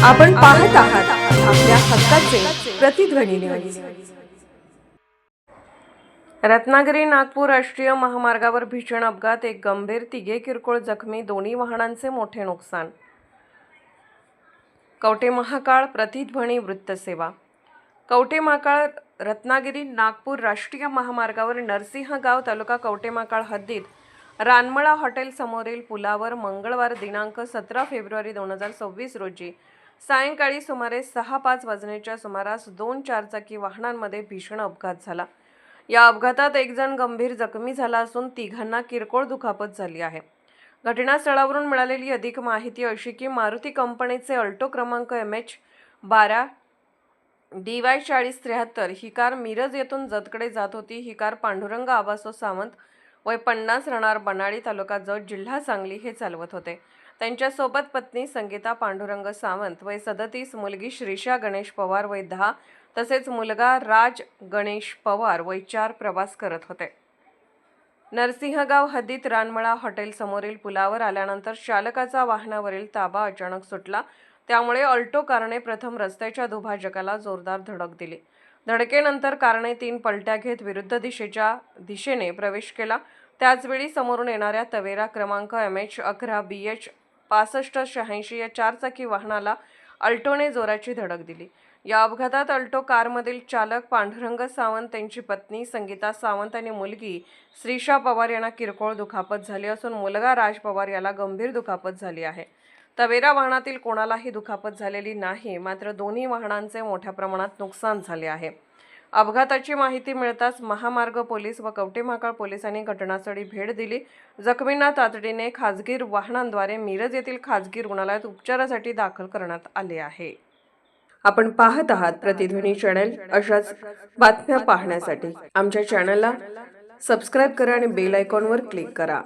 आपण पाहत आहात आपल्या हक्काचे प्रतिध्वनी न्यूज। रत्नागिरी नागपूर राष्ट्रीय महामार्गावर भीषण अपघात, एक गंभीर, तिघे किरकोळ जखमी, दोन्ही वाहनांचे मोठे नुकसान। कवठे महाकाळ प्रतिध्वनी वृत्तसेवा। कवठे महाकाळ रत्नागिरी नागपूर राष्ट्रीय महामार्गावर नरसिंहगाव तालुका कवठे महाकाळ हद्दीत रानमळा हॉटेल समोरील पुलावर मंगळवार दिनांक 17 फेब्रुवारी 2026 रोजी सायंकाळी सुमारे 6:05 वाजण्याच्या सुमारास दोन चारचाकी वाहनांमध्ये भीषण अपघात झाला। या अपघातात एक जण गंभीर जखमी झाला असून तिघांना किरकोळ दुखापत झाली आहे। घटनास्थळावरून मिळालेली अधिक माहिती अशी की मारुती कंपनीचे अल्टो क्रमांक MH12 DY 4073 ही कार मिरज येथून जतकडे जात होती। ही कार पांडुरंग आबासो सावंत वय 50 राहणार बनाळी तालुका जत जिल्हा सांगली हे चालवत होते। त्यांच्यासोबत पत्नी संगीता पांडुरंग सावंत वय 37, मुलगी श्रीषा गणेश पवार वय 10 तसेच मुलगा राज गणेश पवार वय 4 प्रवास करत होते। नरसिंहगाव हद्दीत रानमळा हॉटेल समोरील पुलावर आल्यानंतर चालकाचा वाहनावरील ताबा अचानक सुटला। त्यामुळे अल्टो कारने प्रथम रस्त्याच्या दुभाजकाला जोरदार धडक दिली। धडकेनंतर कारने 3 पलट्या घेत विरुद्ध दिशेने प्रवेश केला। त्याचवेळी समोरून येणाऱ्या तवेरा क्रमांक MH11 BH 6586 या चारचाकी वाहनाला अल्टोने जोराची धडक दिली। या अपघातात अल्टो कारमधील चालक पांडुरंग सावंत, त्यांची पत्नी संगीता सावंत आणि मुलगी श्रीषा पवार यांना किरकोळ दुखापत झाली असून मुलगा राज पवार याला गंभीर दुखापत झाली आहे। तवेरा वाहनातील कोणालाही दुखापत झालेली नाही, मात्र दोन्ही वाहनांचे मोठ्या प्रमाणात नुकसान झाले आहे। अपघाताची माहिती मिळताच महामार्ग पोलीस व कवठे महाकाळ पोलिसांनी घटनास्थळी भेट दिली। जखमींना तातडीने खासगी वाहनांद्वारे मिरज येथील खासगी रुग्णालयात उपचारासाठी दाखल करण्यात आले आहे। आपण पाहत आहात प्रतिध्वनी चॅनल। अशाच बातम्या पाहण्यासाठी आमच्या चॅनलला सबस्क्राइब करा आणि बेल आयकॉनवर क्लिक करा।